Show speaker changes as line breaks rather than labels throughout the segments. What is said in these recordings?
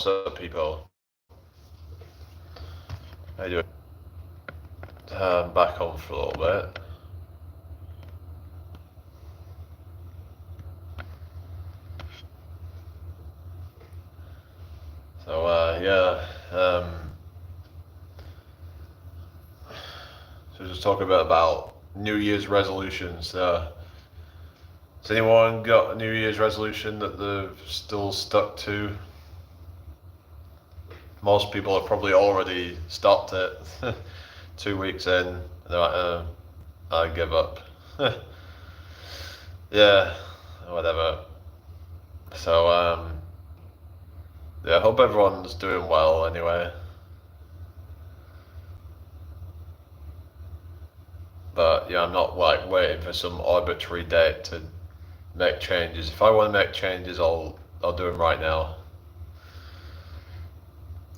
what's up, people? How you doing? Back on for a little bit. So, so just talk a bit about New Year's resolutions. Has anyone got a New Year's resolution that they've still stuck to? Most people have probably already stopped it 2 weeks in, and they're like, I give up. Yeah, whatever. So, yeah, I hope everyone's doing well anyway. But yeah, I'm not like waiting for some arbitrary date to make changes. If I want to make changes, I'll do them right now.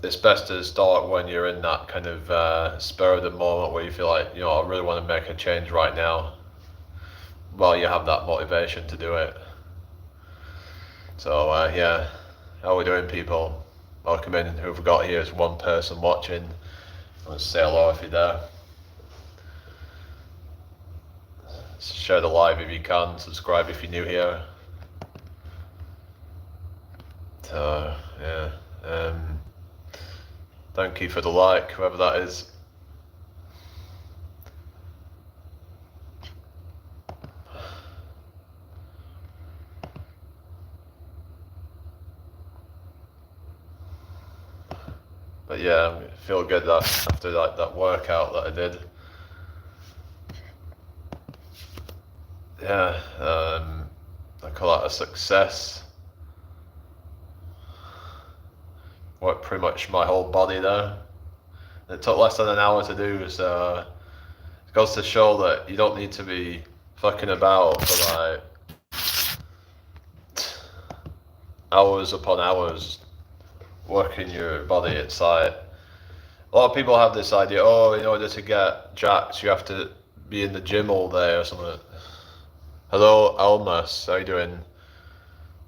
It's best to start when you're in that kind of spur of the moment where you feel like, I really want to make a change right now, while you have that motivation to do it. So yeah, how are we doing, people? Welcome in. Who we've got here is one person watching. Let's say hello if you're there. Share the live if you can. Subscribe if you're new here. So yeah, thank you for the like, whoever that is. But yeah, I feel good that after that workout that I did. Yeah, I call that a success. Worked pretty much my whole body there. It took less than an hour to do, so it goes to show that you don't need to be fucking about for like hours upon hours working your body. It's like a lot of people have this idea, in order to get jacked you have to be in the gym all day or something. Hello Almas, how you doing?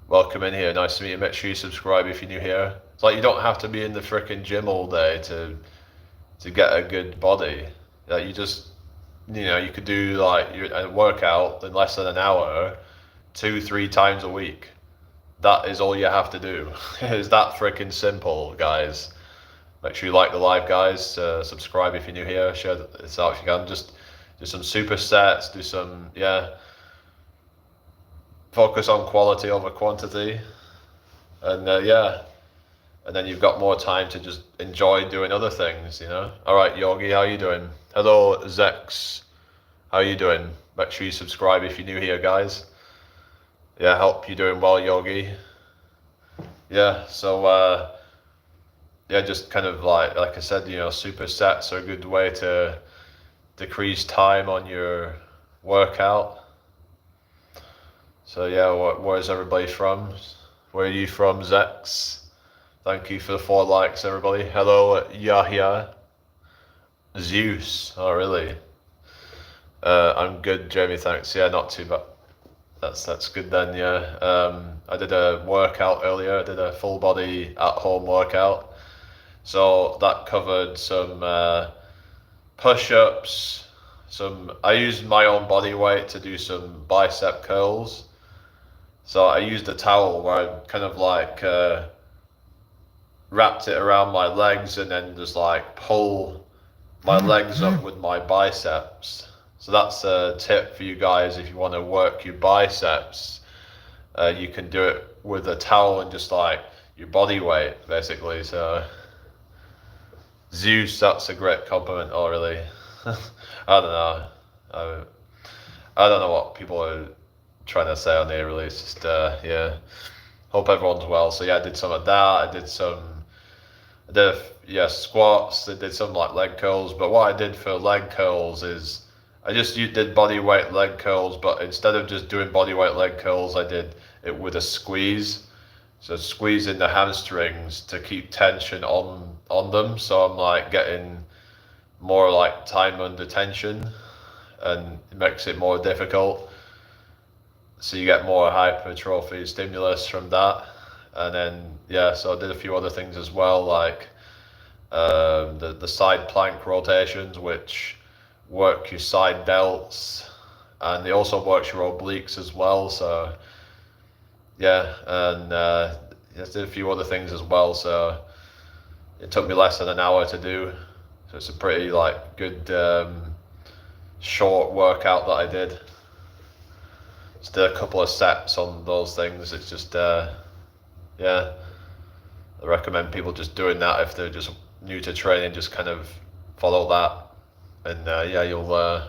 Welcome in here, nice to meet you. Make sure you subscribe if you're new here. It's like you don't have to be in the freaking gym all day to get a good body. Like you just, you could do like a workout in less than an hour, 2-3 times a week. That is all you have to do. It's that freaking simple, guys. Make sure you like the live, guys. Subscribe if you're new here. Share this out if you can. Just do some supersets. Do some, focus on quality over quantity. And and then you've got more time to just enjoy doing other things, All right, Yogi, how you doing? Hello, Zex. How you doing? Make sure you subscribe if you're new here, guys. Yeah, hope you're doing well, Yogi. Yeah, so just kind of like I said, supersets are a good way to decrease time on your workout. So yeah, where's everybody from? Where are you from, Zex? Thank you for the 4 likes, everybody. Hello, Yahya. Zeus. Oh, really? I'm good, Jamie, thanks. Yeah, not too bad. That's good then, yeah. I did a workout earlier. I did a full body at-home workout. So that covered some push-ups. I used my own body weight to do some bicep curls. So I used a towel where I kind of like wrapped it around my legs and then just like pull my legs up with my biceps. So that's a tip for you guys. If you want to work your biceps, you can do it with a towel and just like your body weight, basically. So Zeus, that's a great compliment. Oh, really? I don't know. I don't know what people are trying to say on here, really. It's just, hope everyone's well. So yeah, I did some of that. I did squats. I did some like leg curls. But what I did for leg curls is I just did body weight leg curls, but instead of just doing body weight leg curls, I did it with a squeeze. So squeezing the hamstrings to keep tension on them. So I'm like getting more like time under tension, and it makes it more difficult. So you get more hypertrophy stimulus from that. and then so I did a few other things as well, like the side plank rotations, which work your side delts, and it also works your obliques as well. So and did a few other things as well. So it took me less than an hour to do. So it's a pretty like good short workout that I did. Just did a couple of sets on those things. It's just I recommend people just doing that if they're just new to training. Just kind of follow that, and you'll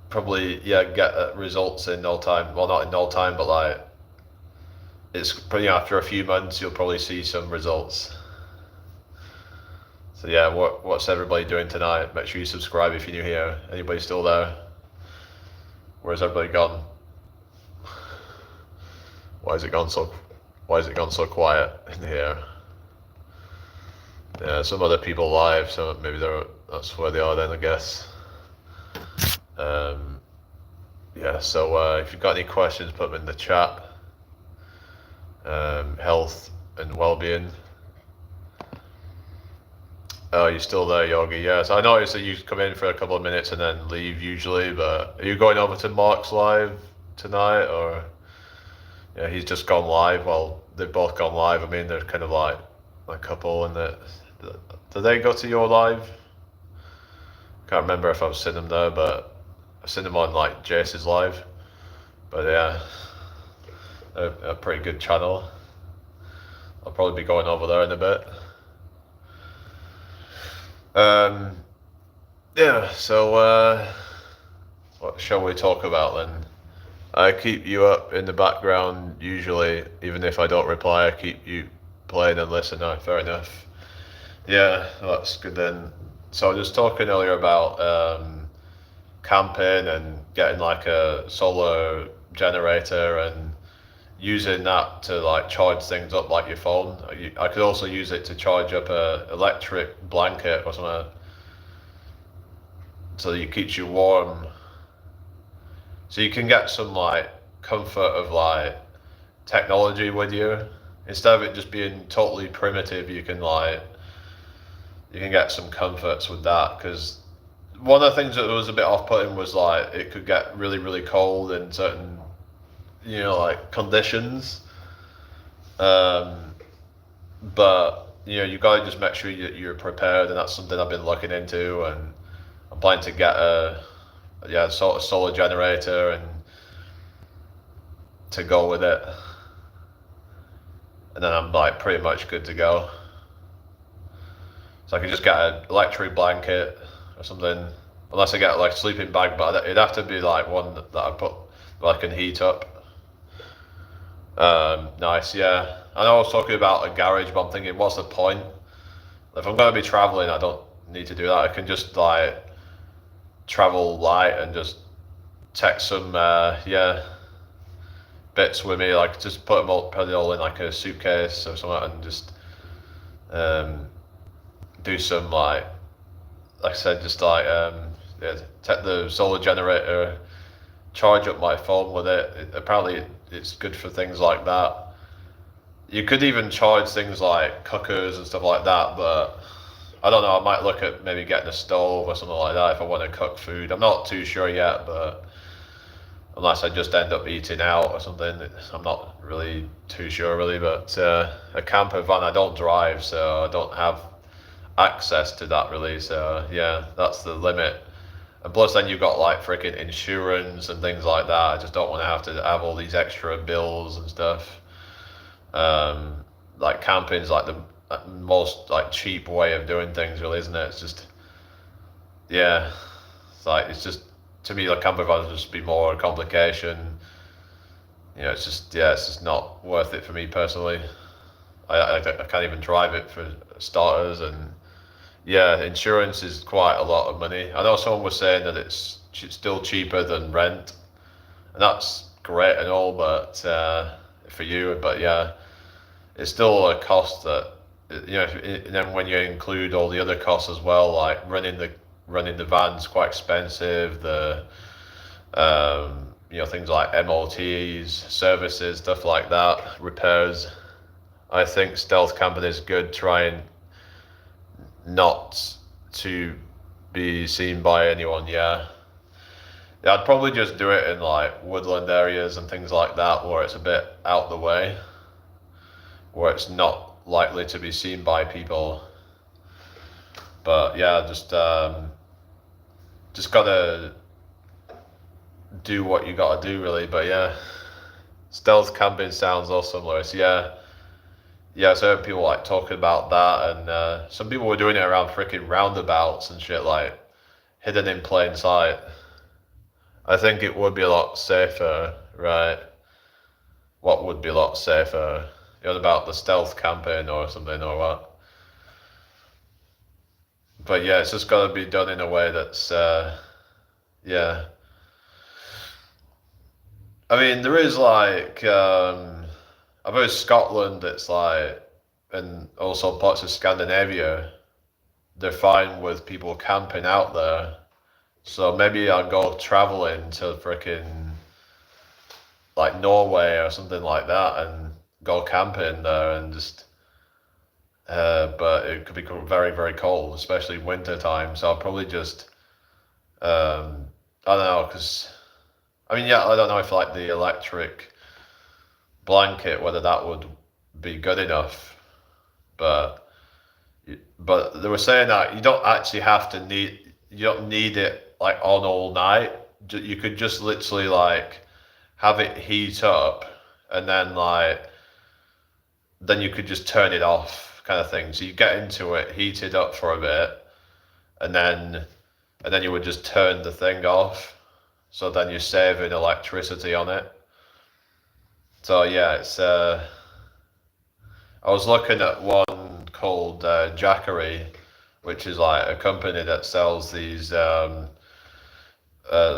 probably get results in no time. Well, not in no time, but like it's pretty after a few months you'll probably see some results. So what's everybody doing tonight? Make sure you subscribe if you're new here. Anybody still there? Where's everybody gone? Why is it gone so quiet in here? Yeah, some other people live, so maybe that's where they are then, I guess. So if you've got any questions, put them in the chat. Health and well-being. Oh, you're still there, Yogi? Yes, I noticed that you come in for a couple of minutes and then leave usually, but are you going over to Mark's live tonight, or? Yeah, he's just gone live. Well, they've both gone live. I mean, they're kind of like a couple, and did they go to your live? Can't remember if I've seen them there, but I've seen them on like Jace's live. But yeah, a pretty good channel. I'll probably be going over there in a bit. So what shall we talk about then? I keep you up in the background usually, even if I don't reply. I keep you playing and listening. Oh, fair enough. Yeah, that's good then. So I was just talking earlier about camping and getting like a solar generator and using that to like charge things up like your phone. I could also use it to charge up a electric blanket or something, so that it keeps you warm. So you can get some like comfort of like technology with you. Instead of it just being totally primitive, you can get some comforts with that. Because one of the things that was a bit off-putting was like it could get really, really cold in certain, like conditions. But you gotta just make sure you're prepared, and that's something I've been looking into, and I'm planning to get a sort of solar generator and to go with it, and then I'm like pretty much good to go. So I could just get an electric blanket or something, unless I get like a sleeping bag, but it'd have to be like one that I put that I can heat up. Nice, yeah. I know I was talking about a garage, but I'm thinking, what's the point? If I'm going to be traveling, I don't need to do that. I can just like travel light and just take some bits with me, like just put it all in like a suitcase or something, and just do some like I said, just like take the solar generator, charge up my phone with it. Apparently it's good for things like that. You could even charge things like cookers and stuff like that, but I don't know, I might look at maybe getting a stove or something like that if I want to cook food. I'm not too sure yet, but unless I just end up eating out or something, I'm not really too sure really. But a camper van, I don't drive, so I don't have access to that really. So yeah, that's the limit. And plus then you've got like freaking insurance and things like that. I just don't want to have all these extra bills and stuff. Like camping's like the most like cheap way of doing things really, isn't it? It's just it's just, to me, like camper vans would just be more a complication. It's just not worth it for me personally. I can't even drive it for starters, and insurance is quite a lot of money. I know someone was saying that it's still cheaper than rent, and that's great and all, but for you, but it's still a cost that, and then when you include all the other costs as well, like running the van's quite expensive. The things like MOTs, services, stuff like that, repairs. I think stealth camping is good, trying not to be seen by anyone. Yeah, I'd probably just do it in like woodland areas and things like that, where it's a bit out the way, where it's not likely to be seen by people. But yeah, just gotta do what you gotta do, really. But yeah, stealth camping sounds awesome, Lewis. Yeah, so people like talking about that, and some people were doing it around freaking roundabouts and shit, like hidden in plain sight. I think it would be a lot safer, right? What would be a lot safer? About the stealth camping or something, or what? But yeah, it's just got to be done in a way that's, yeah. I mean, there is like, I suppose Scotland, it's like, and also parts of Scandinavia, they're fine with people camping out there. So maybe I'll go traveling to freaking like Norway or something like that and go camping there and just, but it could be very, very cold, especially winter time. So I'll probably just, I don't know, because, I mean, yeah, I don't know if like the electric blanket, whether that would be good enough, but they were saying that you don't need it like on all night. You could just literally like have it heat up, and then you could just turn it off, kind of thing. So you get into it, heat it up for a bit, and then you would just turn the thing off. So then you're saving electricity on it. So yeah, it's I was looking at one called Jackery, which is like a company that sells these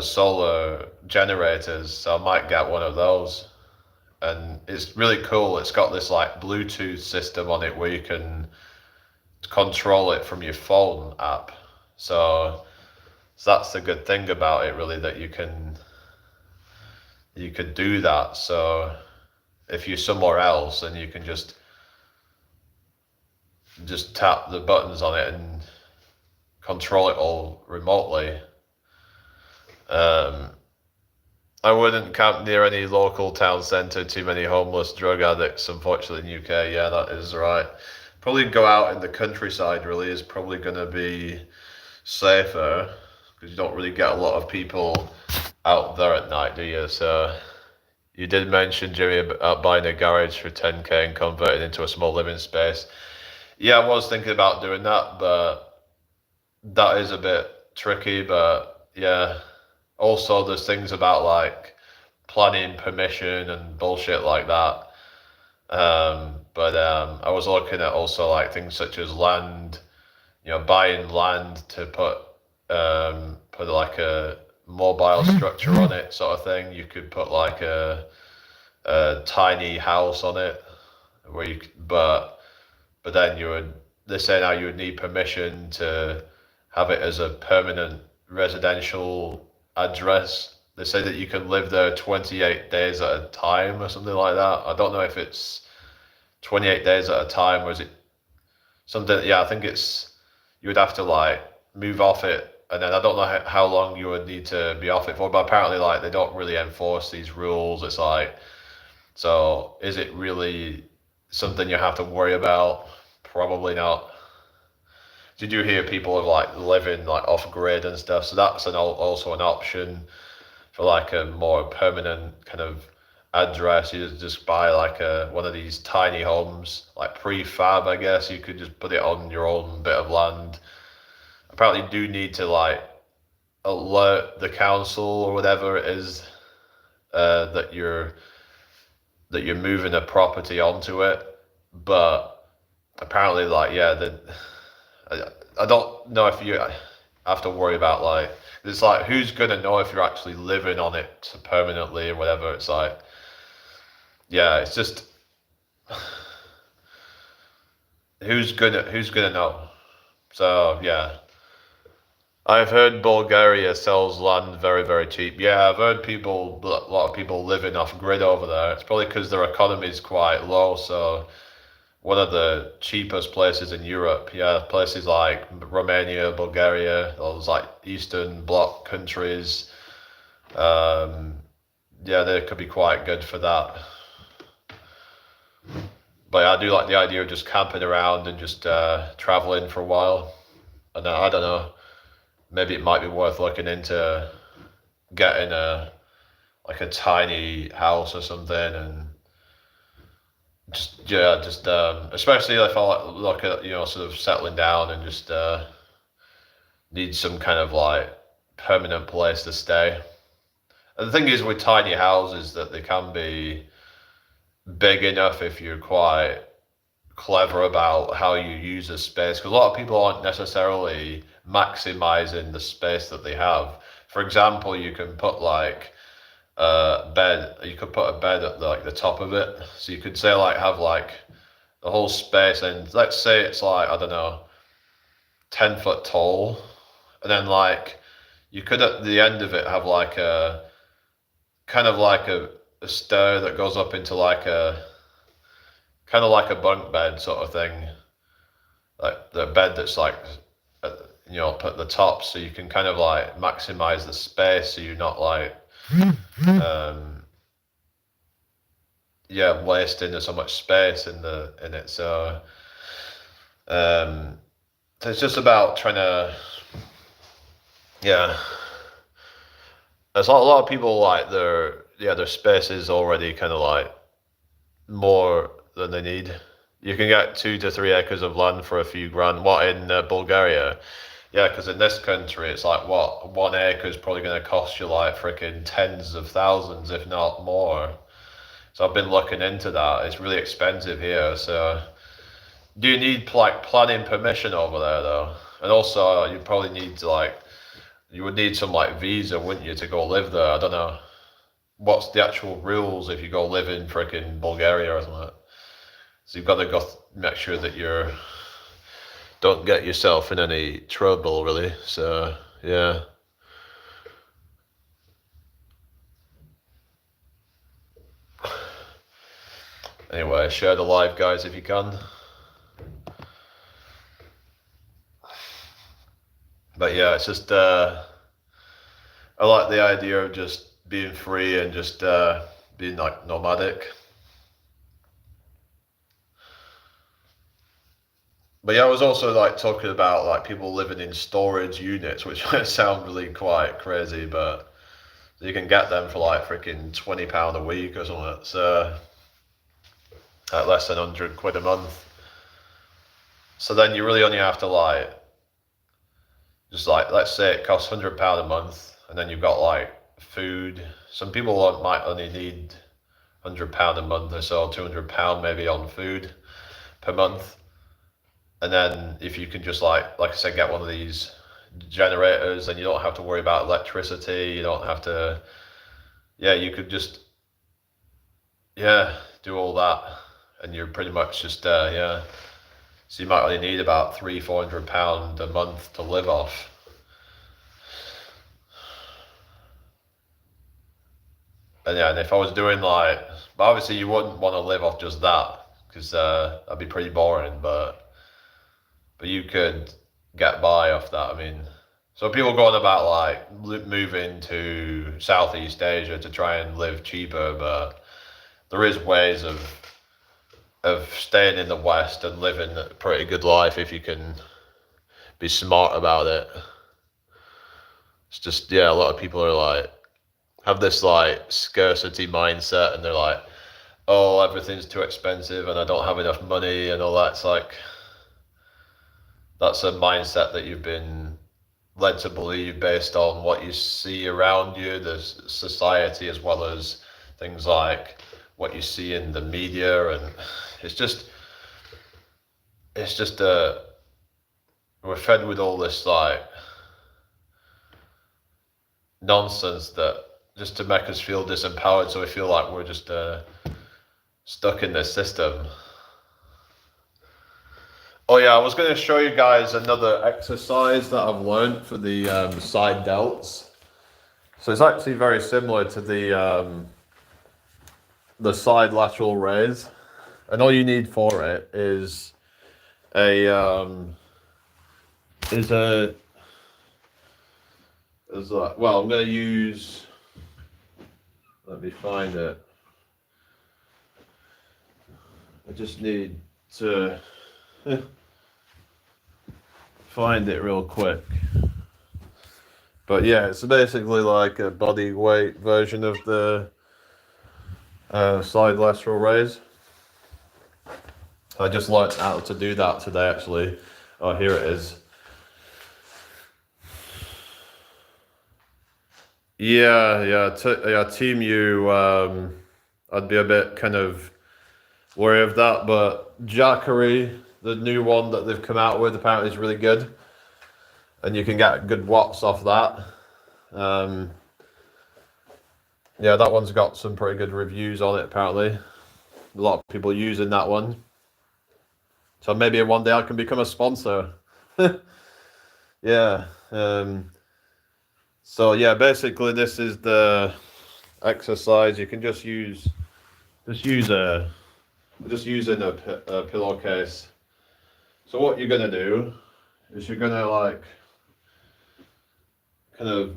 solar generators. So I might get one of those, and it's really cool. It's got this like Bluetooth system on it where you can control it from your phone app. So that's the good thing about it, really, that you could do that. So if you're somewhere else, and you can just tap the buttons on it and control it all remotely. I wouldn't camp near any local town centre. Too many homeless drug addicts, unfortunately, in UK. Yeah, that is right. Probably go out in the countryside, really, is probably going to be safer, because you don't really get a lot of people out there at night, do you? So you did mention, Jimmy, about buying a garage for 10k and converting it into a small living space. Yeah, I was thinking about doing that, but that is a bit tricky. But yeah, also there's things about like planning permission and bullshit like that. But I was looking at also like things such as land, buying land to put like a mobile structure on it, sort of thing. You could put like a tiny house on it, where but then they say now you would need permission to have it as a permanent residential address. They say that you can live there 28 days at a time or something like that. I don't know if it's 28 days at a time, or is it something? Yeah, I think you would have to like move off it, and then I don't know how long you would need to be off it for, but apparently like they don't really enforce these rules. It's like, so is it really something you have to worry about? Probably not. Did you hear people of like living like off grid and stuff? So that's also an option for like a more permanent kind of address. You just buy like one of these tiny homes, like prefab, I guess. You could just put it on your own bit of land. Apparently you do need to like alert the council or whatever it is, that you're moving a property onto it. But apparently, like, yeah, I don't know if you have to worry about like, it's like, who's gonna know if you're actually living on it permanently or whatever. It's like, yeah, it's just who's gonna know. So yeah, I've heard Bulgaria sells land very, very cheap. Yeah, I've heard people, a lot of people living off grid over there. It's probably because their economy is quite low. So one of the cheapest places in Europe. Yeah, places like Romania, Bulgaria, those like Eastern Bloc countries. Um, yeah, they could be quite good for that. But I do like the idea of just camping around and just traveling for a while. And I don't know, maybe it might be worth looking into getting a tiny house or something, and just yeah, just especially if I look at sort of settling down and just need some kind of like permanent place to stay. And the thing is with tiny houses that they can be big enough if you're quite clever about how you use a space, because a lot of people aren't necessarily maximizing the space that they have. For example, you can put like a bed, you could put a bed at the top of it, so you could say like have like the whole space, and let's say it's like, I don't know, 10 foot tall, and then like you could at the end of it have like a kind of like a stair that goes up into like a kind of like a bunk bed sort of thing, like the bed that's like put at the top, so you can kind of like maximize the space, so you're not like um yeah, wasting so much space in it. So um it's just about trying to, yeah, there's a lot of people like their space is already kind of like more than they need. You can get 2 to 3 acres of land for a few grand. What, in Bulgaria? Yeah, because in this country, it's like, what, 1 acre is probably going to cost you like freaking tens of thousands, if not more. So I've been looking into that. It's really expensive here. So do you need like planning permission over there though? And also, you probably need to like, you would need some like visa, wouldn't you, to go live there? I don't know. What's the actual rules if you go live in freaking Bulgaria or something? So you've got to go make sure that you're don't get yourself in any trouble, really. So yeah. Anyway, share the live, guys, if you can. But yeah, it's just I like the idea of just being free and just being like nomadic. But yeah, I was also like talking about like people living in storage units, which might sound really quite crazy, but you can get them for like freaking £20 a week or something. So at less than £100 a month. So then you really only have to like just like, let's say it costs £100 a month, and then you've got like food. Some people might only need £100 a month or so, £200 maybe on food per month. And then if you can just like I said, get one of these generators, then you don't have to worry about electricity. You don't have to, yeah, you could just, yeah, do all that. And you're pretty much just, yeah. So you might only need about £300-400 a month to live off. And yeah, and if I was doing like, but obviously you wouldn't want to live off just that, because that'd be pretty boring, but you could get by off that. I mean, so people going about like moving to Southeast Asia to try and live cheaper, but there is ways of staying in the West and living a pretty good life if you can be smart about it. It's just, yeah, a lot of people are like, have this like scarcity mindset, and they're like, oh, everything's too expensive and I don't have enough money and all that. It's like, that's a mindset that you've been led to believe based on what you see around you, the society, as well as things like what you see in the media. And it's just we're fed with all this like nonsense that just to make us feel disempowered, so we feel like we're just stuck in this system. Oh yeah, I was going to show you guys another exercise that I've learned for the side delts. So it's actually very similar to the side lateral raise, and all you need for it a um, is a is a, well, I'm going to use. Let me find it. I just need to find it real quick. But yeah, it's basically like a body weight version of the side lateral raise. I just learned how to do that today, actually. Oh, here it is. Yeah, Team U. I'd be a bit kind of wary of that, but Jackery, the new one that they've come out with, apparently is really good, and you can get good watts off that. Yeah, that one's got some pretty good reviews on it, apparently. A lot of people using that one. So maybe one day I can become a sponsor. Yeah. So yeah, basically this is the exercise. You can just using a pillowcase. So what you're gonna do is you're gonna like kind of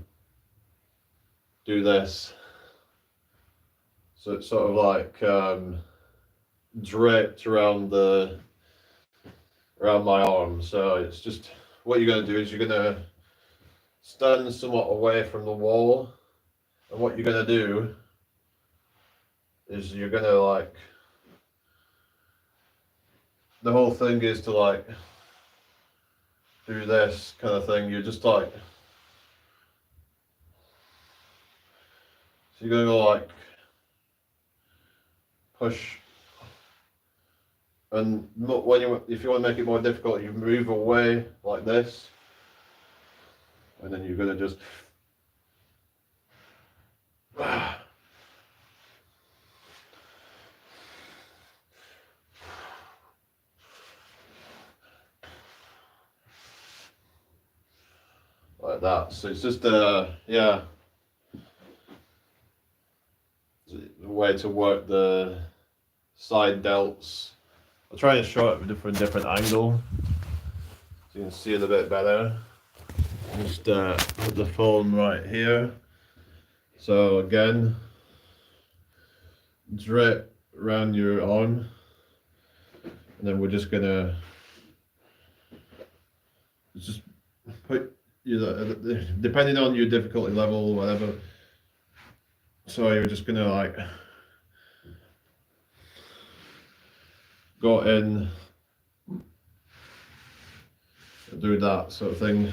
do this. So it's sort of like draped around my arm. So it's just what you're gonna do is you're gonna stand somewhat away from the wall, and what you're gonna do is you're gonna like, the whole thing is to like do this kind of thing. You're just like, so you're gonna go like push, and if you want to make it more difficult, you move away like this, and then you're gonna just like that. So it's just yeah, a way to work the side delts. I'll try and show it from a different angle so you can see it a bit better. Just put the phone right here. So again, drape around your arm, and then we're just gonna just put depending on your difficulty level, whatever. So you're just gonna like go in and do that sort of thing.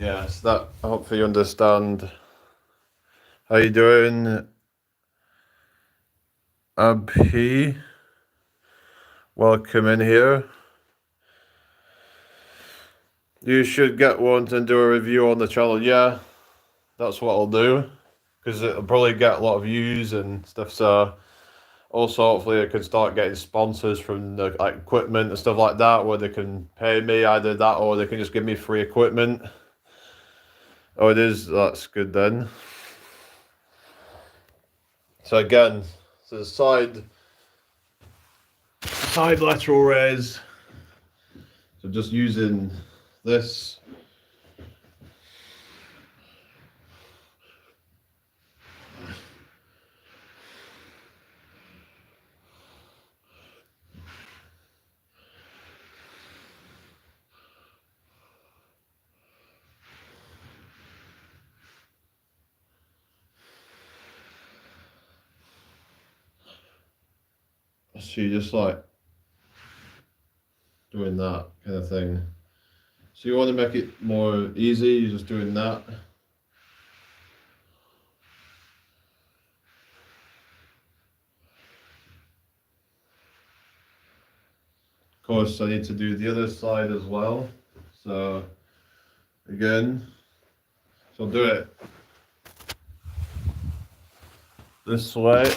Yeah, so that, hopefully you understand. How you doing, Abhi? Welcome in here. You should get one and do a review on the channel. Yeah, that's what I'll do, because it'll probably get a lot of views and stuff. So also hopefully I can start getting sponsors from the like equipment and stuff like that, where they can pay me either that or they can just give me free equipment. Oh, it is. That's good then. So again, so the side lateral raise. So just using this. So you just like doing that kind of thing. So you want to make it more easy, you're just doing that. course I need to do the other side as well. So again, so I'll do it this way.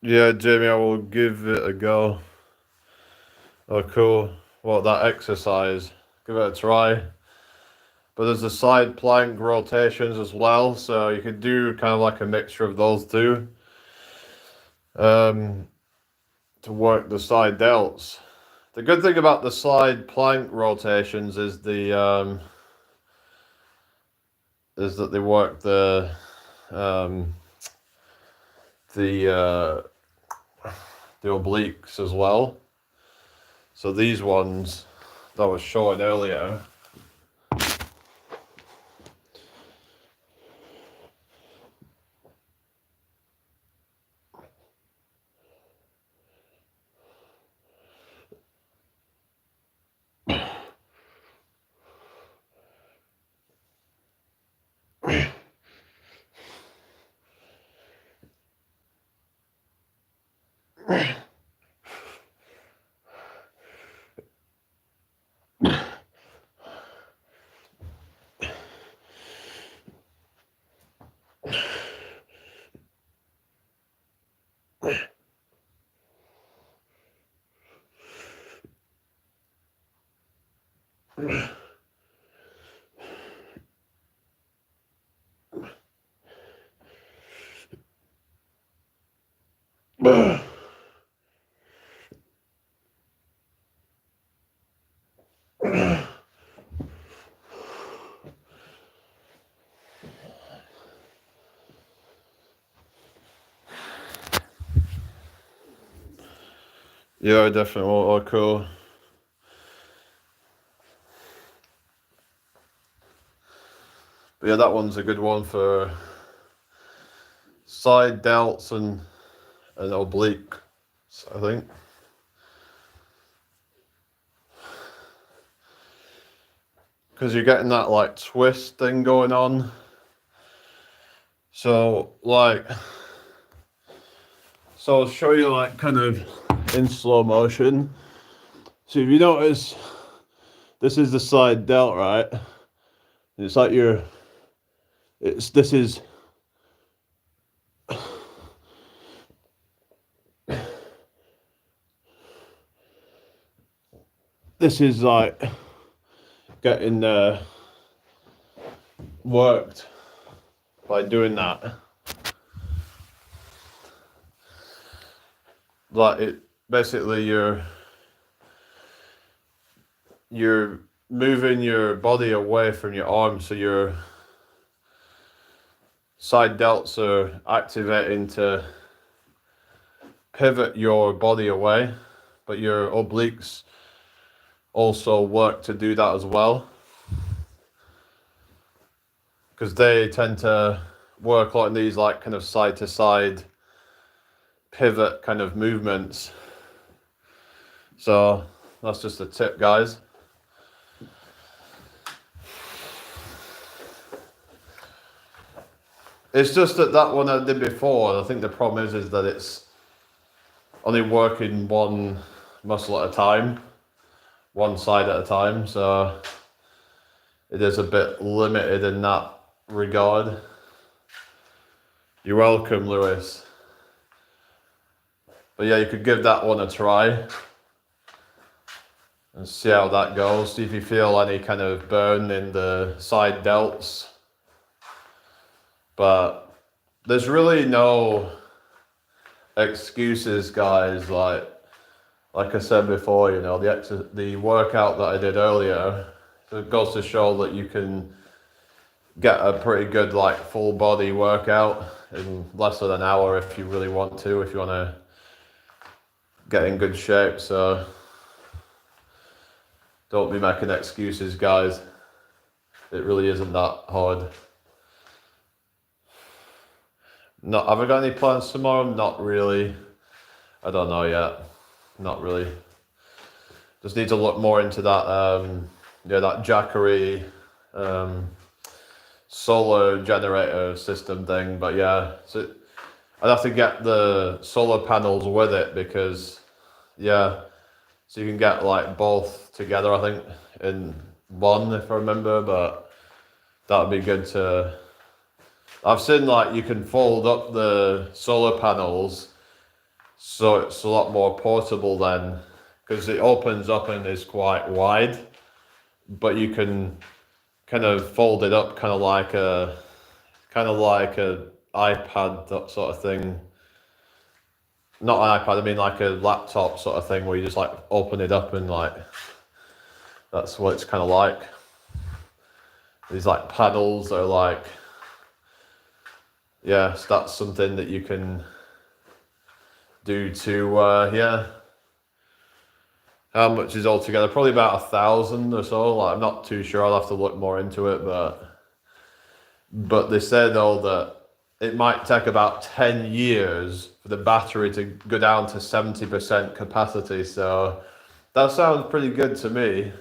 Yeah, Jamie, I will give it a go. Oh, cool. What, that exercise? Give it a try. But there's the side plank rotations as well, so you could do kind of like a mixture of those two. To work the side delts. The good thing about the side plank rotations is is that they work the obliques as well. So these ones that I was showing earlier, yeah, definitely. Oh, cool. But yeah, that one's a good one for side delts and oblique, I think. Because you're getting that like twist thing going on. So I'll show you like kind of in slow motion. So if you notice, this is the side delt, right? It's like this is like getting worked by doing that. Like it basically you're moving your body away from your arms, so your side delts are activating to pivot your body away, but your obliques also work to do that as well, because they tend to work like these like kind of side to side pivot kind of movements. So that's just a tip, guys. It's just that one I did before, I think the problem is that it's only working one muscle at a time, one side at a time, so it is a bit limited in that regard. You're welcome, Lewis. But yeah, you could give that one a try. and see how that goes. See if you feel any kind of burn in the side delts. But there's really no excuses, guys. Like I said before, you know, the workout that I did earlier, it goes to show that you can get a pretty good like full body workout in less than an hour if you really want to, if you want to get in good shape. So don't be making excuses, guys. It really isn't that hard. Have I got any plans tomorrow? Not really. I don't know yet. Not really. Just need to look more into that that Jackery solar generator system thing. But yeah, so I'd have to get the solar panels with it because so you can get like both together, I think, in one, if I remember, but that would be good to... I've seen like you can fold up the solar panels so it's a lot more portable then, because it opens up and is quite wide, but you can kind of fold it up kind of like a iPad, that sort of thing. Not an iPad, I mean like a laptop sort of thing where you just like open it up and like, that's what it's kind of like. These like panels are like, so that's something that you can do to, how much is altogether? Probably about 1,000 or so. Like, I'm not too sure, I'll have to look more into it, but they say though that it might take about 10 years for the battery to go down to 70% capacity. So that sounds pretty good to me.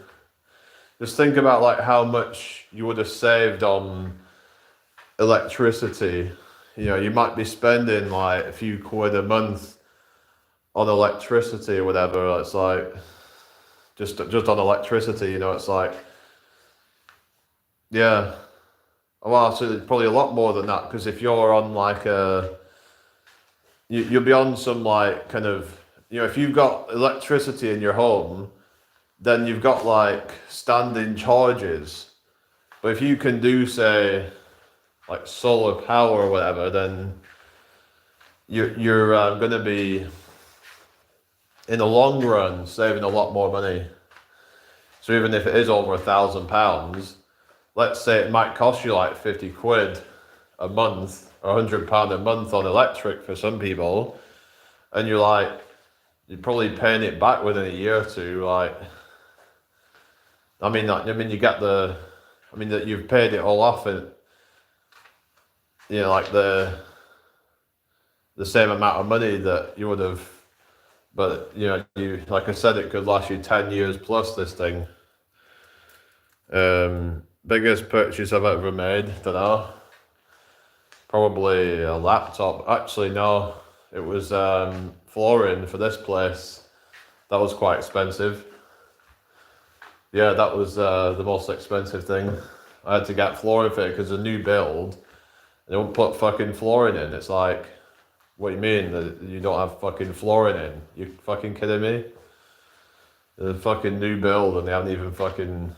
Just think about like how much you would have saved on electricity. You know, you might be spending like a few quid a month on electricity or whatever. It's like just on electricity, you know, it's like, well, so it's probably a lot more than that, because if you're on like you'll be on some like kind of, you know, if you've got electricity in your home, then you've got like standing charges. But if you can do, say, like solar power or whatever, then you're going to be, in the long run, saving a lot more money. So even if it is over £1,000, let's say it might cost you like 50 quid a month or £100 a month on electric for some people, and you're probably paying it back within a year or two. Like, you get that you've paid it all off, and you know, like the same amount of money that you would have, but you know, like I said, it could last you 10 years plus, this thing. Biggest purchase I've ever made, don't know. Probably a laptop. Actually, no, it was flooring for this place. That was quite expensive. Yeah, that was the most expensive thing. I had to get flooring for it because it's a new build. They don't put fucking flooring in. It's like, what do you mean that you don't have fucking flooring in? You fucking kidding me? It's a fucking new build and they haven't even fucking...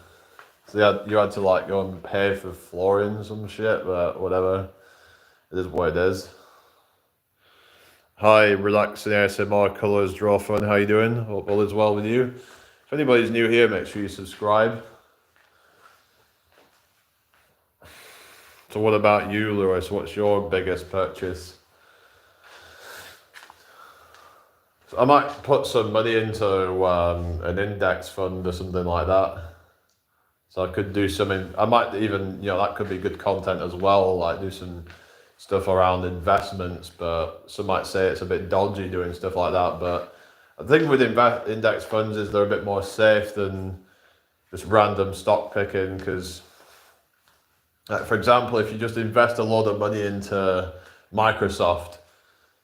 So you had to like go and pay for flooring and some shit, but whatever. It is what it is. Hi, relaxing ASMR Colours Draw Fun. How you doing? Hope all is well with you. If anybody's new here, make sure you subscribe. So what about you, Lewis? What's your biggest purchase? So I might put some money into an index fund or something like that. So I could do something. I might even, you know, that could be good content as well, like do some stuff around investments, but some might say it's a bit dodgy doing stuff like that. But I think with index funds is they're a bit more safe than just random stock picking, because for example, if you just invest a lot of money into Microsoft,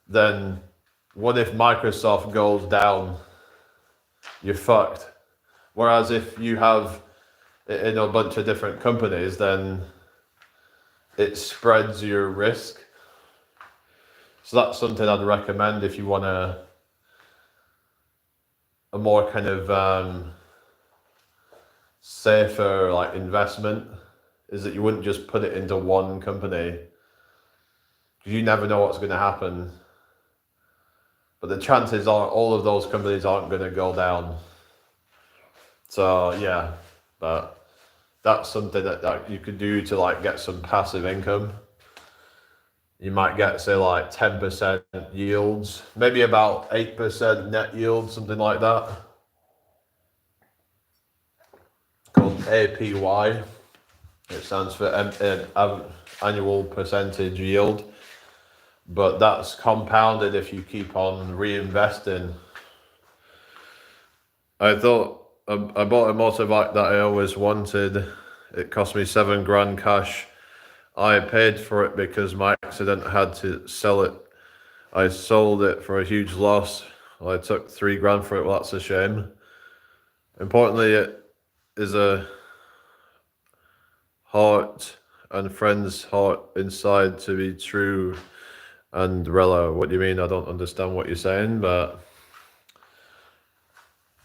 then what if Microsoft goes down? You're fucked. Whereas if you have in a bunch of different companies, then it spreads your risk. So that's something I'd recommend if you want a more kind of safer like investment is that you wouldn't just put it into one company, because you never know what's going to happen. But the chances are all of those companies aren't going to go down. So yeah, but that's something that you could do to like get some passive income. You might get, say, like 10% yields, maybe about 8% net yield, something like that. Called APY. It stands for annual percentage yield. But that's compounded if you keep on reinvesting. I bought a motorbike that I always wanted. It cost me $7,000 cash. I paid for it because my accident had to sell it. I sold it for a huge loss. I took $3,000 for it. Well, that's a shame. Importantly, it is a heart and friend's heart inside to be true. And Rella, what do you mean? I don't understand what you're saying, but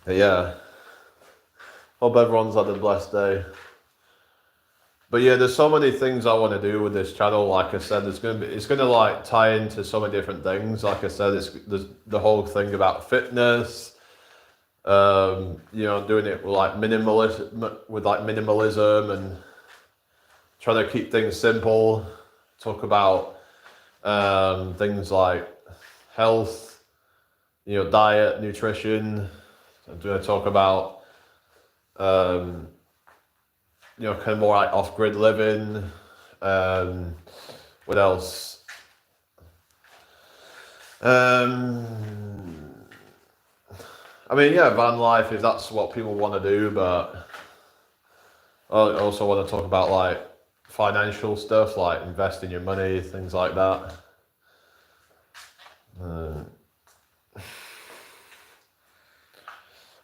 yeah. Hope everyone's had a blessed day. But yeah, there's so many things I want to do with this channel. Like I said, it's gonna like tie into so many different things. Like I said, there's the whole thing about fitness. Doing it with like minimalism and trying to keep things simple. Talk about things like health, diet, nutrition. I'm going to talk about kind of more like off-grid living. What else? Van life, if that's what people want to do, but I also want to talk about like financial stuff, like investing your money, things like that.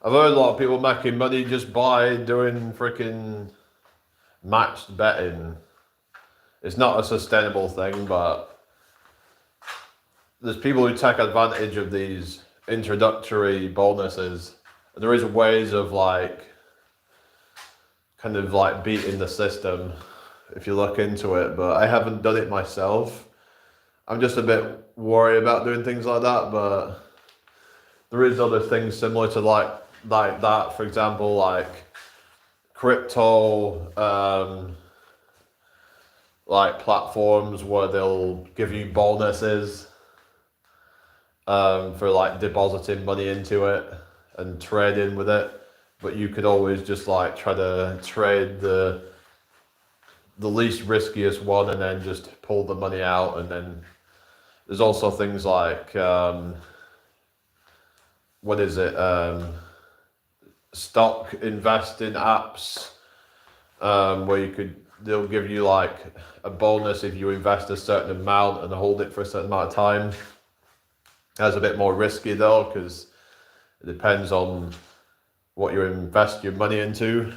I've heard a lot of people making money just by doing freaking matched betting. It's not a sustainable thing, but there's people who take advantage of these introductory bonuses. There is ways of like kind of like beating the system if you look into it, but I haven't done it myself. I'm just a bit worried about doing things like that, but there is other things similar to like that. For example, like crypto, like platforms where they'll give you bonuses for like depositing money into it and trading with it. But you could always just like try to trade the least riskiest one and then just pull the money out. And then there's also things like stock investing apps, where they'll give you like a bonus if you invest a certain amount and hold it for a certain amount of time. That's a bit more risky though, because it depends on what you invest your money into.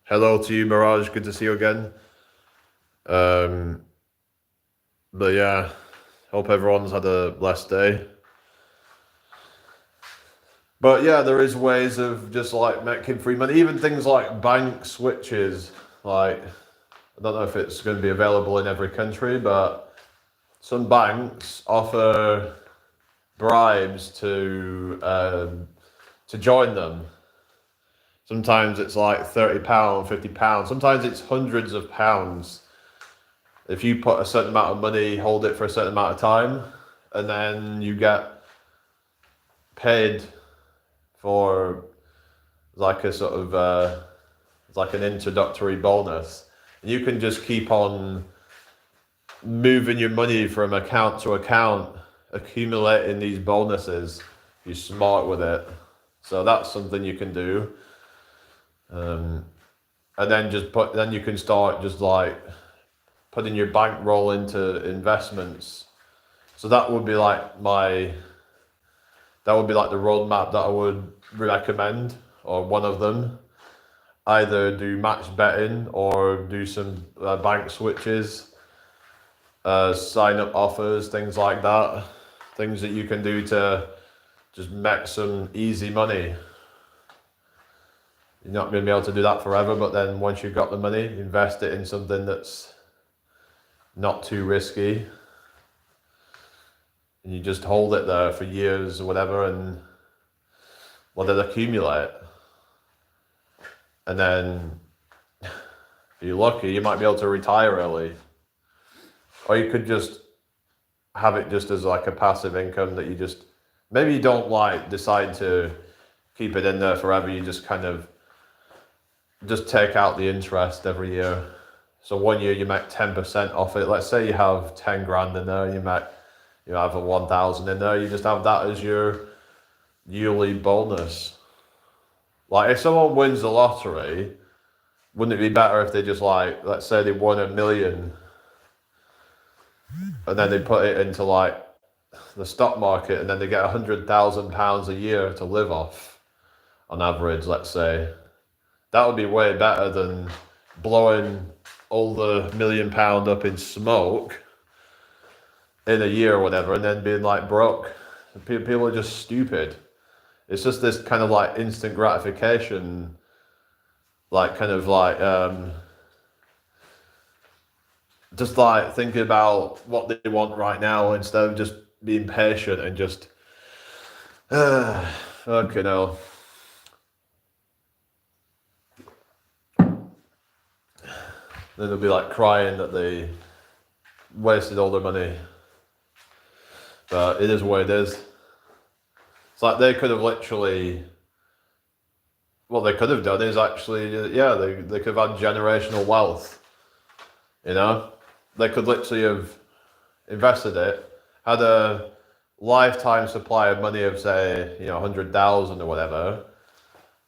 Hello to you, Mirage. Good to see you again. But yeah, hope everyone's had a blessed day. But yeah, there is ways of just like making free money. Even things like bank switches. Like, I don't know if it's going to be available in every country, but some banks offer bribes to join them. Sometimes it's like £30, £50. Sometimes it's hundreds of pounds. If you put a certain amount of money, hold it for a certain amount of time, and then you get paid for like a sort of like an introductory bonus. And you can just keep on moving your money from account to account, accumulating these bonuses. You're smart with it. So that's something you can do. And then then you can start just like putting your bankroll into investments. So that would be like the roadmap that I would recommend, or one of them. Either do match betting or do some bank switches, sign up offers, things like that. Things that you can do to just make some easy money. You're not going to be able to do that forever, but then once you've got the money, invest it in something that's not too risky. And you just hold it there for years or whatever, and well, they'll accumulate. And then, if you're lucky, you might be able to retire early. Or you could just have it just as like a passive income that you just, maybe you don't like decide to keep it in there forever. You just kind of just take out the interest every year. So 1 year you make 10% off it. Let's say you have 10 grand in there, you have a 1,000 in there. You just have that as your yearly bonus. Like if someone wins the lottery, wouldn't it be better if they just like, let's say they won $1 million, and then they put it into like the stock market, and then they get £100,000 a year to live off on average, let's say. That would be way better than blowing all the £1 million up in smoke in a year or whatever, and then being like broke. People are just stupid. It's just this kind of like instant gratification, like kind of like just like thinking about what they want right now instead of just being patient and just okay, no. Then they'll be like crying that they wasted all their money. But it is what it is. It's like they could have literally, what they could have done is actually, they could have had generational wealth. You know? They could literally have invested it, had a lifetime supply of money of say, 100,000 or whatever,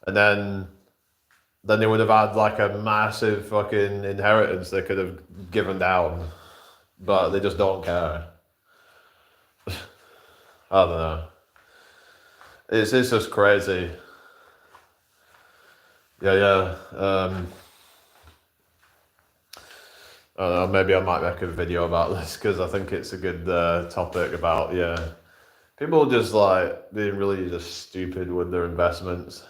and then they would have had like a massive fucking inheritance they could have given down, but they just don't care. I don't know. It's just crazy. Yeah. I don't know, maybe I might make a video about this because I think it's a good topic about, people just like being really just stupid with their investments.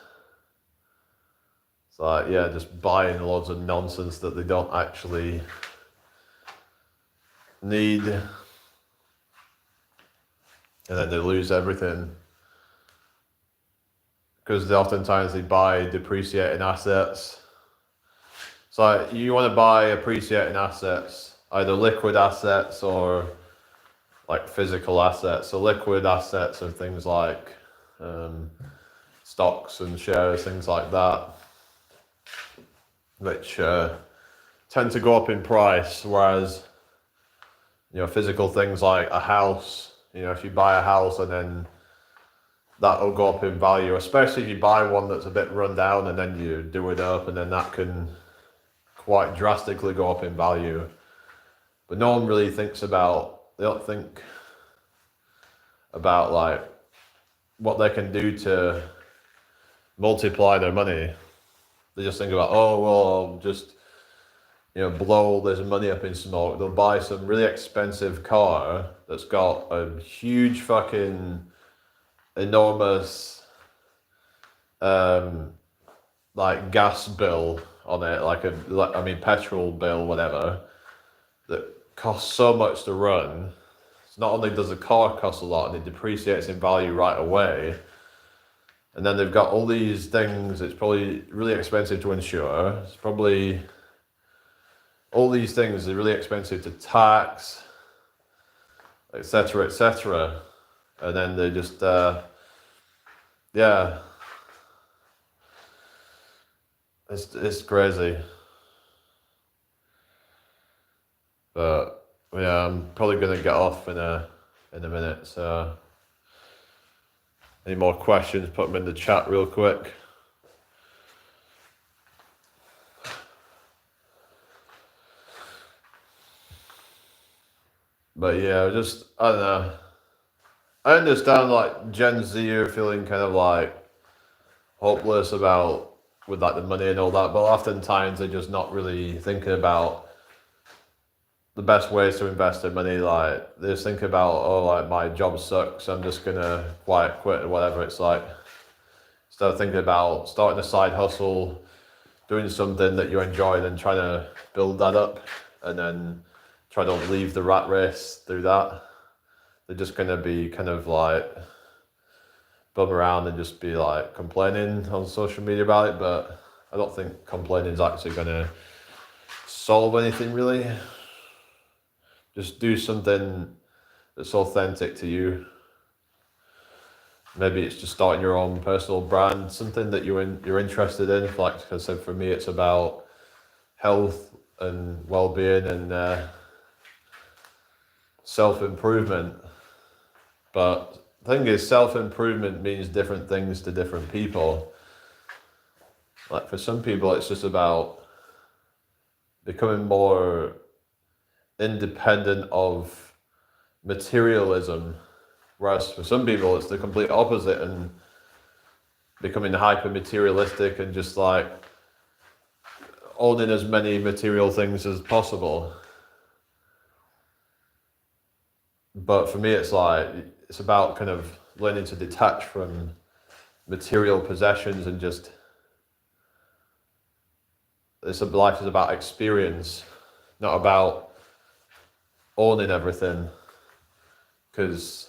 It's like, just buying loads of nonsense that they don't actually need. And then they lose everything. Because oftentimes they buy depreciating assets. So you want to buy appreciating assets, either liquid assets or like physical assets. So liquid assets are things like stocks and shares, things like that, which tend to go up in price, whereas physical things like a house, if you buy a house and then that'll go up in value, especially if you buy one that's a bit run down and then you do it up, and then that can quite drastically go up in value. But no one really thinks about, they don't think about like what they can do to multiply their money. They just think about, I'll just blow all this money up in smoke. They'll buy some really expensive car that's got a huge fucking enormous like gas bill on it, petrol bill, whatever, that costs so much to run. So not only does the car cost a lot and it depreciates in value right away, and then they've got all these things, it's probably really expensive to insure, it's probably all these things are really expensive to tax, etc. And then they just it's crazy. But I'm probably gonna get off in a minute. So any more questions, put them in the chat real quick. But I don't know. I understand like Gen Z are feeling kind of like hopeless about with like the money and all that, but oftentimes they're just not really thinking about the best ways to invest their money. Like they just think about, like my job sucks, I'm just gonna quit or whatever. It's like Start thinking about starting a side hustle, doing something that you enjoy, and then trying to build that up, and then try to leave the rat race through that. They're just going to be kind of like bum around and just be like complaining on social media about it, but I don't think complaining is actually going to solve anything really. Just do something that's authentic to you. Maybe it's just starting your own personal brand, something that you're interested in. Like I said, for me, it's about health and well-being and self-improvement. But the thing is, self-improvement means different things to different people. Like for some people, it's just about becoming more independent of materialism. Whereas for some people, it's the complete opposite and becoming hyper materialistic and just like owning as many material things as possible. But for me, it's like, it's about kind of learning to detach from material possessions and just, life is about experience, not about owning everything. Because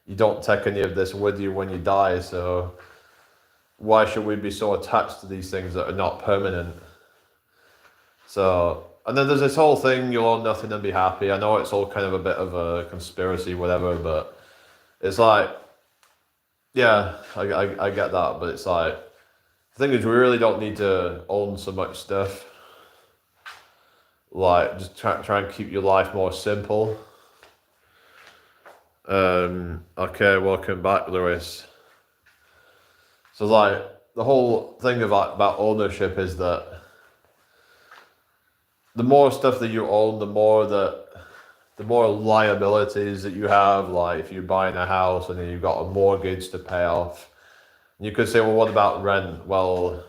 you don't take any of this with you when you die, so why should we be so attached to these things that are not permanent? So, and then there's this whole thing, you'll own nothing and be happy. I know it's all kind of a bit of a conspiracy, whatever, but it's like, yeah, I get that, but it's like, the thing is, we really don't need to own so much stuff. Like, just try and keep your life more simple. Okay, welcome back, Lewis. So like the whole thing about ownership is that the more stuff that you own, the more liabilities that you have. Like if you're buying a house and then you've got a mortgage to pay off, and you could say, well, what about rent? Well,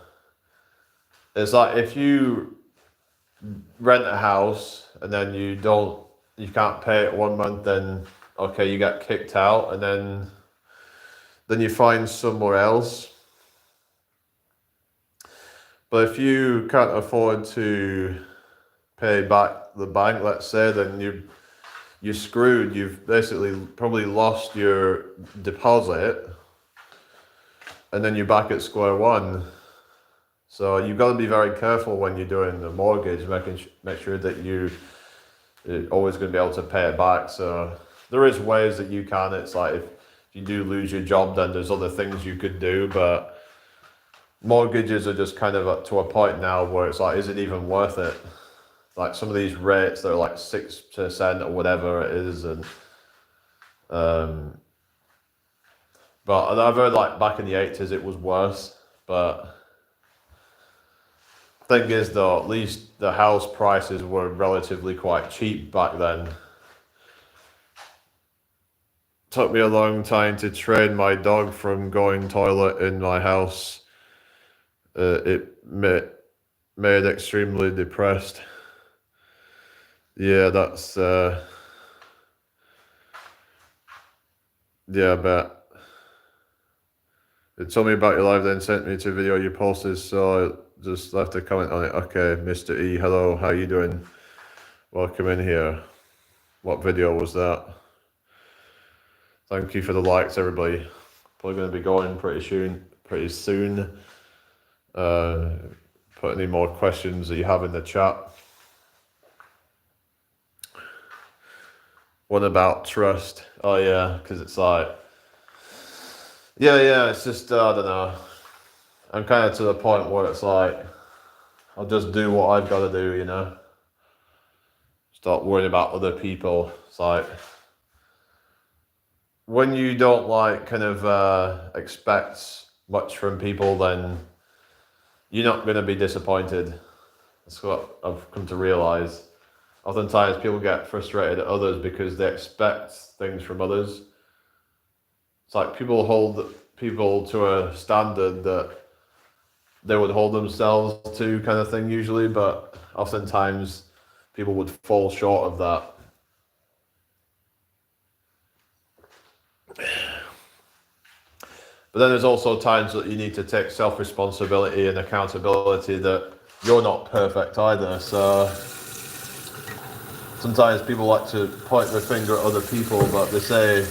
it's like if you rent a house and then you can't pay it 1 month, then okay, you get kicked out, and then you find somewhere else. But if you can't afford to pay back the bank, let's say, then you're screwed. You've basically probably lost your deposit, and then you're back at square one. So you've got to be very careful when you're doing the mortgage, make sure that you're always going to be able to pay it back. So there is ways that you can. It's like if you do lose your job, then there's other things you could do, but mortgages are just kind of up to a point now where it's like, is it even worth it? Like some of these rates that are like 6% or whatever it is, and but I've heard like back in the 80s it was worse. But thing is though, at least the house prices were relatively quite cheap back then. Took me a long time to train my dog from going toilet in my house. It made extremely depressed. Yeah, that's yeah, I bet. It told me about your live, then sent me to a video you posted, so I just left a comment on it. Okay, Mr. E, hello, how you doing? Welcome in here. What video was that? Thank you for the likes, everybody. Probably going to be going pretty soon. Put any more questions that you have in the chat. What about trust? Oh yeah, because it's like, yeah, it's just, I don't know. I'm kind of to the point where it's like, I'll just do what I've got to do, you know? Stop worrying about other people. It's like, when you don't like kind of expect much from people, then you're not going to be disappointed. That's what I've come to realize. Oftentimes people get frustrated at others because they expect things from others. It's like people hold people to a standard that they would hold themselves to, kind of thing usually, but oftentimes people would fall short of that. But then there's also times that you need to take self-responsibility and accountability that you're not perfect either. So sometimes people like to point their finger at other people, but they say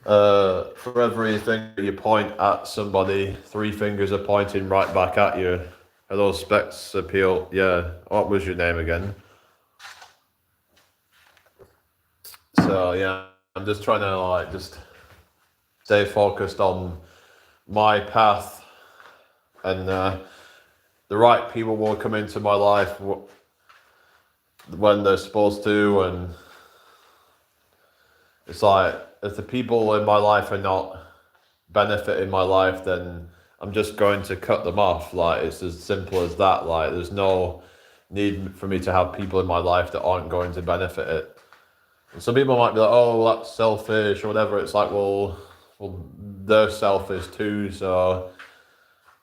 for everything you point at somebody, 3 fingers are pointing right back at you. Hello, Specs Appeal. Yeah, what was your name again? So yeah, I'm just trying to like just stay focused on my path, and the right people will come into my life when they're supposed to, and it's like if the people in my life are not benefiting my life, then I'm just going to cut them off. Like it's as simple as that. Like there's no need for me to have people in my life that aren't going to benefit it. And some people might be like, oh, that's selfish or whatever. It's like, well, they're selfish too. So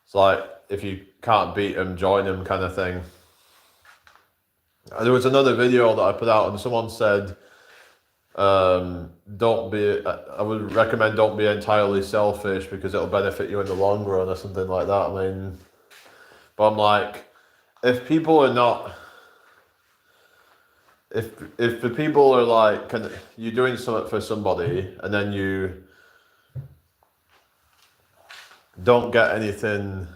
it's like if you can't beat them, join them, kind of thing. There was another video that I put out, and someone said, don't be, I would recommend don't be entirely selfish because it'll benefit you in the long run or something like that. I mean, but I'm like, if people are not, if the people are like, you're doing something for somebody and then you don't get anything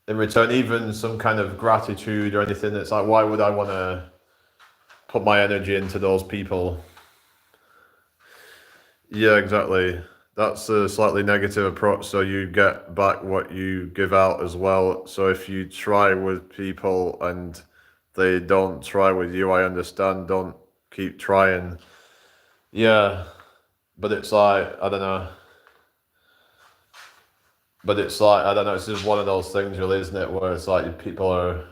in return, even some kind of gratitude or anything, it's like, why would I want to put my energy into those people? Yeah, exactly. That's a slightly negative approach, so you get back what you give out as well. So if you try with people and they don't try with you, I understand, don't keep trying. Yeah, but it's like, I don't know. But it's like, I don't know, it's just one of those things really, isn't it, where it's like people are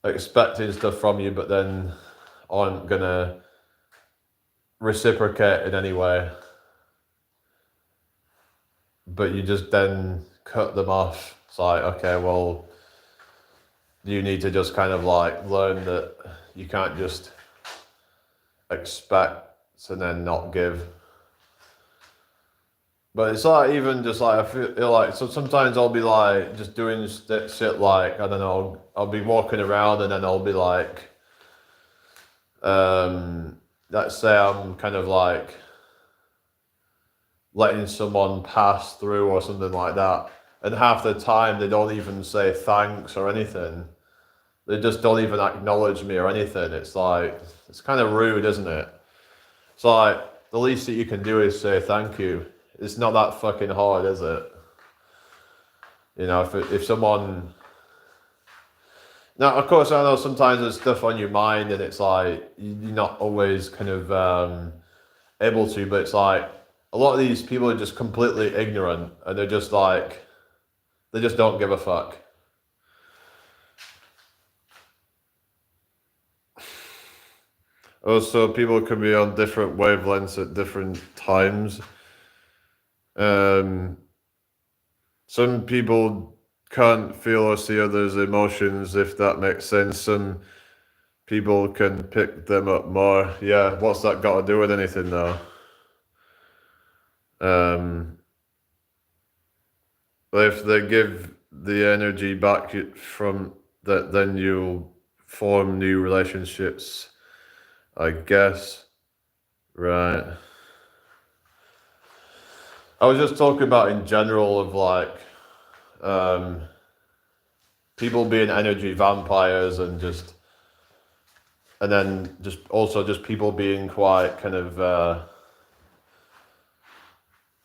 expecting stuff from you, but then aren't gonna reciprocate in any way. But you just then cut them off. It's like, okay, well, you need to just kind of like learn that you can't just expect and then not give. But it's like, even just like, I feel like, so sometimes I'll be like just doing shit like, I don't know, I'll be walking around and then I'll be like, let's say I'm kind of like letting someone pass through or something like that, and half the time they don't even say thanks or anything. They just don't even acknowledge me or anything. It's like, it's kind of rude, isn't it? It's like, the least that you can do is say thank you. It's not that fucking hard, is it? You know, if someone... Now, of course, I know sometimes there's stuff on your mind and it's like, you're not always kind of able to, but it's like, a lot of these people are just completely ignorant and they're just like, they just don't give a fuck. Also, people can be on different wavelengths at different times. Some people can't feel or see others' emotions, if that makes sense. Some people can pick them up more. Yeah, what's that got to do with anything though? If they give the energy back from that, then you'll form new relationships, I guess. Right. I was just talking about in general of like people being energy vampires and then just also just people being quite kind of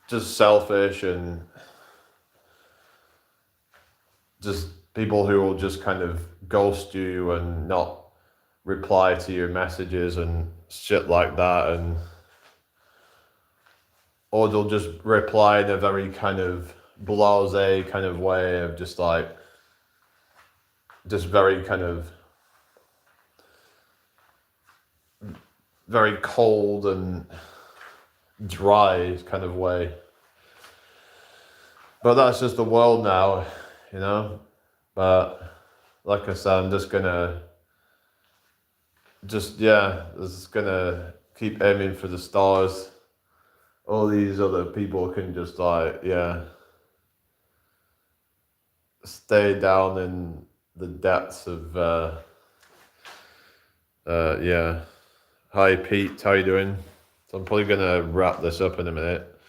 just selfish and just people who will just kind of ghost you and not reply to your messages and shit like that, and or they'll just reply in a very kind of blasé kind of way of just like, just very kind of very cold and dry kind of way. But that's just the world now, you know. But like I said, I'm just gonna just gonna keep aiming for the stars. all these other people can just like, yeah, stay down in the depths of, yeah. Hi Pete, how you doing? So I'm probably gonna wrap this up in a minute.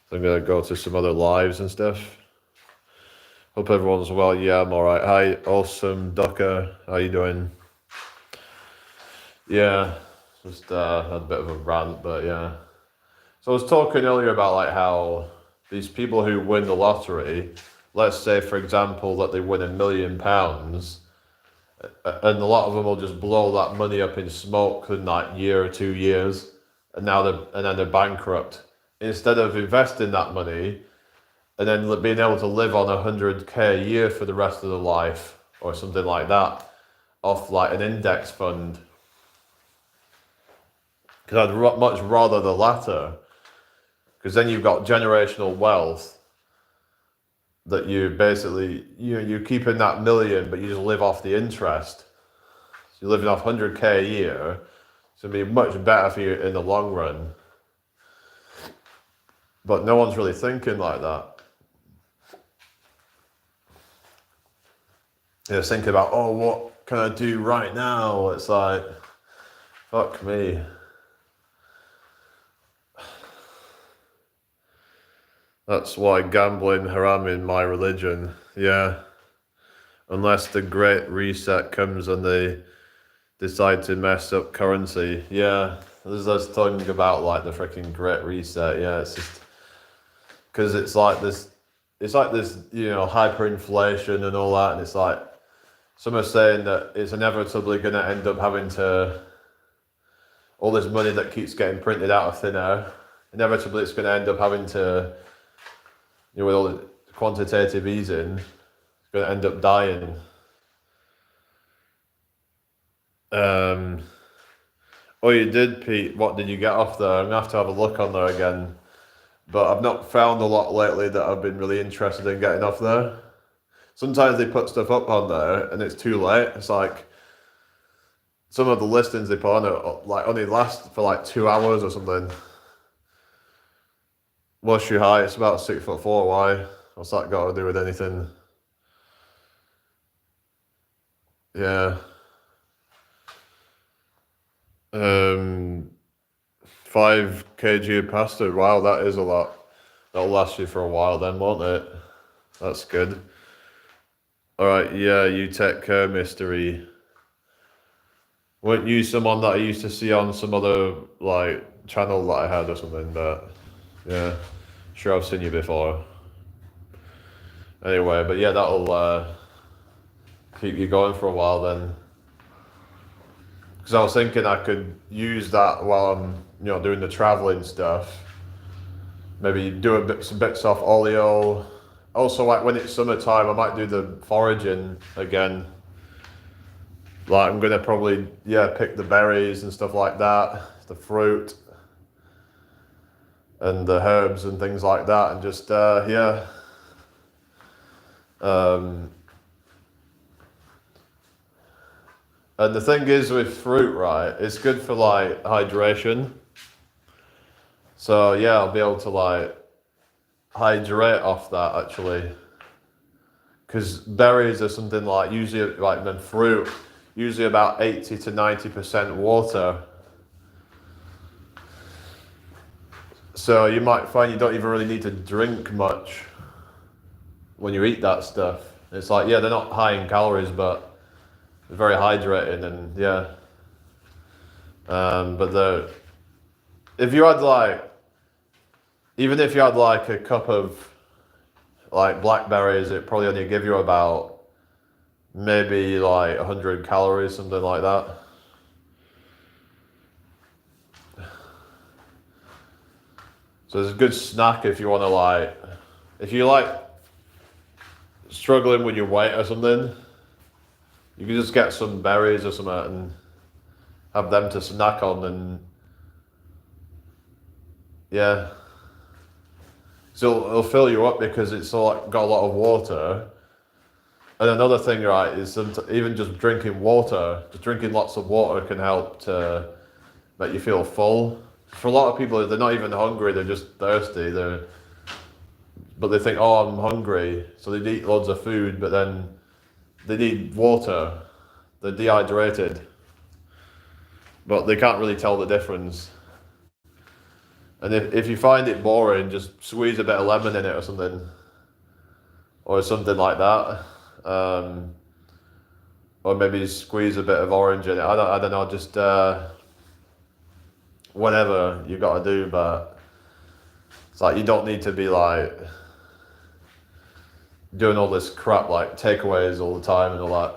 So I'm gonna go to some other lives and stuff. Hope everyone's well. Yeah, I'm alright. Hi, awesome Ducker, how you doing? Yeah, just had a bit of a rant, but yeah. So I was talking earlier about like how these people who win the lottery, let's say for example that they win £1 million, and a lot of them will just blow that money up in smoke in like year or 2 years, and then they're bankrupt. Instead of investing that money and then being able to live on 100k a year for the rest of their life or something like that, off like an index fund. Because I'd much rather the latter, because then you've got generational wealth that you basically, you're keeping that million, but you just live off the interest. So you're living off 100k a year. It's going to be much better for you in the long run. But no one's really thinking like that. They're thinking about, oh, what can I do right now? It's like, fuck me. That's why gambling haram in my religion. Yeah. Unless the great reset comes and they decide to mess up currency. Yeah. There's talking about like the freaking great reset. Yeah, it's just because it's like this, hyperinflation and all that, and it's like some are saying that it's inevitably going to end up having to, all this money that keeps getting printed out of thin air, inevitably it's going to end up having to, with all the quantitative easing, it's going to end up dying. Oh, you did, Pete. What did you get off there? I'm going to have a look on there again. But I've not found a lot lately that I've been really interested in getting off there. Sometimes they put stuff up on there and it's too late. It's like some of the listings they put on it like only last for like 2 hours or something. What's your height? It's about 6'4". Why? What's that got to do with anything? Yeah. 5 kg of pasta. Wow, that is a lot. That'll last you for a while then, won't it? That's good. Alright, yeah, you take care, mystery. Weren't you someone that I used to see on some other like channel that I had or something, but yeah, sure I've seen you before. Anyway, but yeah, that'll keep you going for a while then. Because I was thinking I could use that while I'm, doing the traveling stuff. Maybe do some bits off oleo. Also, like when it's summertime, I might do the foraging again. Like I'm gonna probably pick the berries and stuff like that, the fruit, and the herbs and things like that, and just And the thing is with fruit, right? It's good for like hydration. So yeah, I'll be able to like hydrate off that actually. Because berries are something like usually like then fruit, usually about 80 to 90% water. So you might find you don't even really need to drink much when you eat that stuff. It's like, they're not high in calories, but they're very hydrating and but if you had like, even if you had like a cup of like blackberries, it probably only give you about maybe like 100 calories, something like that. So it's a good snack if you want to like, if you like struggling with your weight or something, you can just get some berries or something and have them to snack on and So it'll fill you up because it's got a lot of water. And another thing, right, is even just drinking water, just drinking lots of water can help to make you feel full. for a lot of people, they're not even hungry, they're just thirsty. But they think, oh, I'm hungry, so they eat loads of food, but then they need water, they're dehydrated, but they can't really tell the difference. And if you find it boring, just squeeze a bit of lemon in it or something like that. Or maybe squeeze a bit of orange in it. I don't know, just whatever you got to do, but it's like you don't need to be like doing all this crap like takeaways all the time and all that.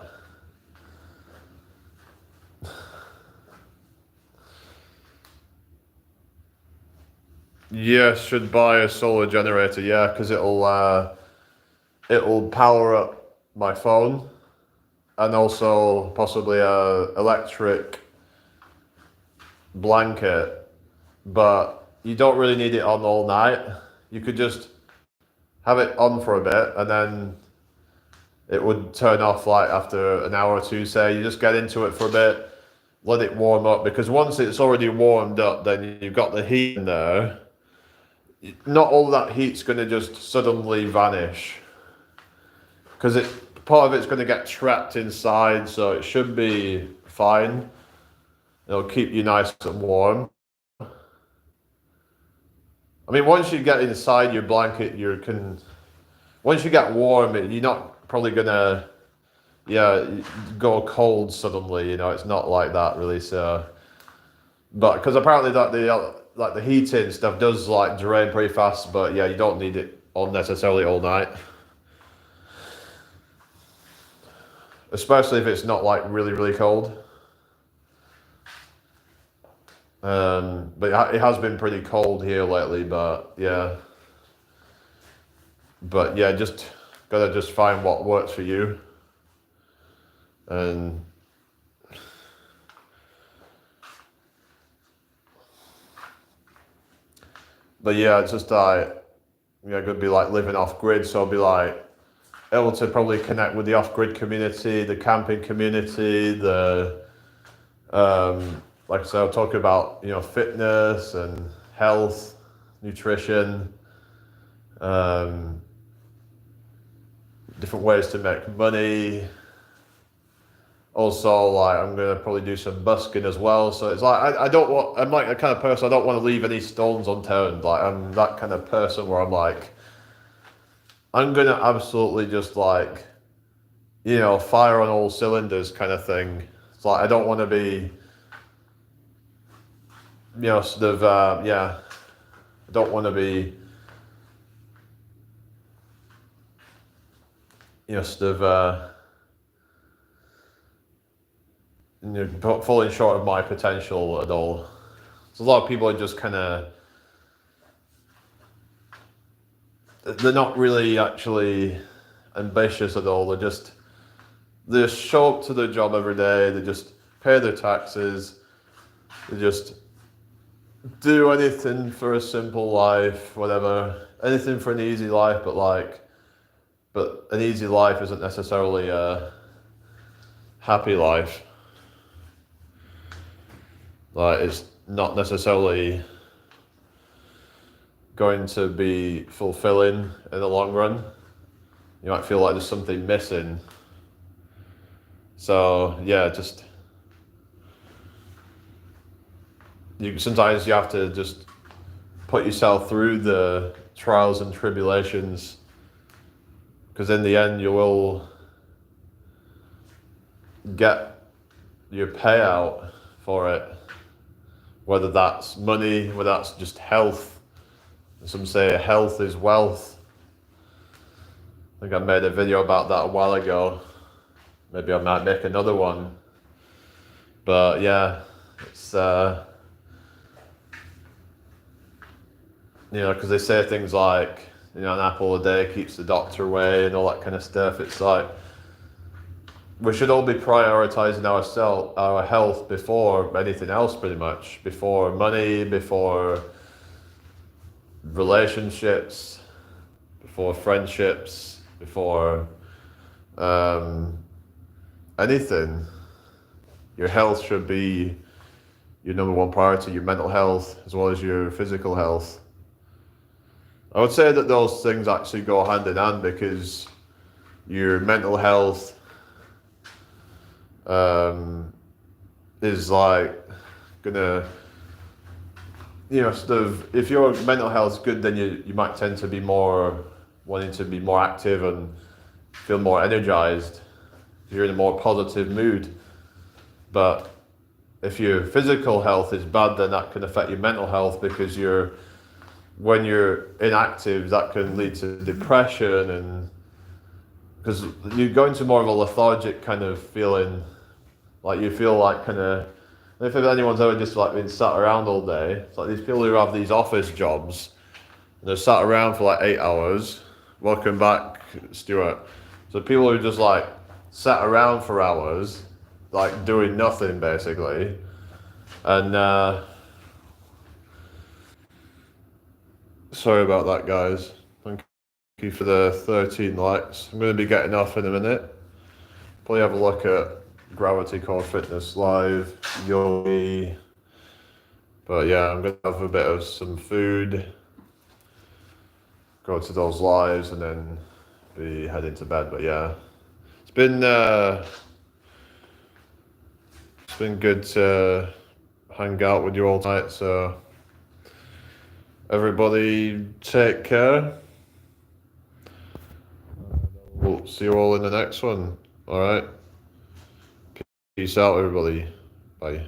Yeah, should buy a solar generator. Yeah, because it'll power up my phone, and also possibly a electric blanket. But you don't really need it on all night. You could just have it on for a bit, and then it would turn off like after an hour or two. Say you just get into it for a bit, let it warm up, because once it's already warmed up, then you've got the heat in there. Not all that heat's going to just suddenly vanish, because part of it's going to get trapped inside, so it should be fine. It'll keep you nice and warm. I mean, once you get inside your blanket, once you get warm, you're not probably gonna, go cold suddenly. It's not like that really. So, but because apparently that the heating stuff does like drain pretty fast. But yeah, you don't need it on necessarily all night, especially if it's not like really really cold. But it has been pretty cold here lately. But yeah, just gotta find what works for you. And but yeah, it's just like, could be like living off grid, so I'll be like able to probably connect with the off grid community, the camping community, like I said, I'll talk about fitness and health, nutrition, different ways to make money. Also, like I'm gonna probably do some busking as well. So it's like I'm like the kind of person, I don't want to leave any stones unturned. Like I'm that kind of person where I'm like, I'm gonna absolutely just like, fire on all cylinders kind of thing. It's like I don't want to be, I don't want to be, falling short of my potential at all. So a lot of people are just kind of, they're not really actually ambitious at all. They show up to their job every day. They just pay their taxes. They just do anything for a simple life, whatever. Anything for an easy life, but an easy life isn't necessarily a happy life. Like it's not necessarily going to be fulfilling in the long run. You might feel like there's something missing. So yeah, sometimes you have to just put yourself through the trials and tribulations, because in the end you will get your payout for it, whether that's money, whether that's just health. Some say health is wealth. I think I made a video about that a while ago. Maybe I might make another one. But yeah, it's because they say things like, an apple a day keeps the doctor away and all that kind of stuff. It's like we should all be prioritizing our health before anything else, pretty much. Before money, before relationships, before friendships, before anything. Your health should be your number one priority, your mental health as well as your physical health. I would say that those things actually go hand in hand, because your mental health is like gonna, sort of, if your mental health's good, then you might tend to be more wanting to be more active and feel more energized. You're in a more positive mood. But if your physical health is bad, then that can affect your mental health, because when you're inactive, that can lead to depression, and because you go into more of a lethargic kind of feeling, like you feel like kind of, if anyone's ever just like been sat around all day, it's like these people who have these office jobs, and they're sat around for like 8 hours. Welcome back, Stuart. So people who just like sat around for hours, like doing nothing basically, and sorry about that, guys. Thank you for the 13 likes. I'm going to be getting off in a minute. Probably have a look at Gravity Core Fitness Live, Yogi. But yeah, I'm going to have a bit of some food, go to those lives, and then be heading to bed. But yeah, it's been good to hang out with you all tonight. So everybody take care. We'll see you all in the next one. All right. Peace out, everybody. Bye.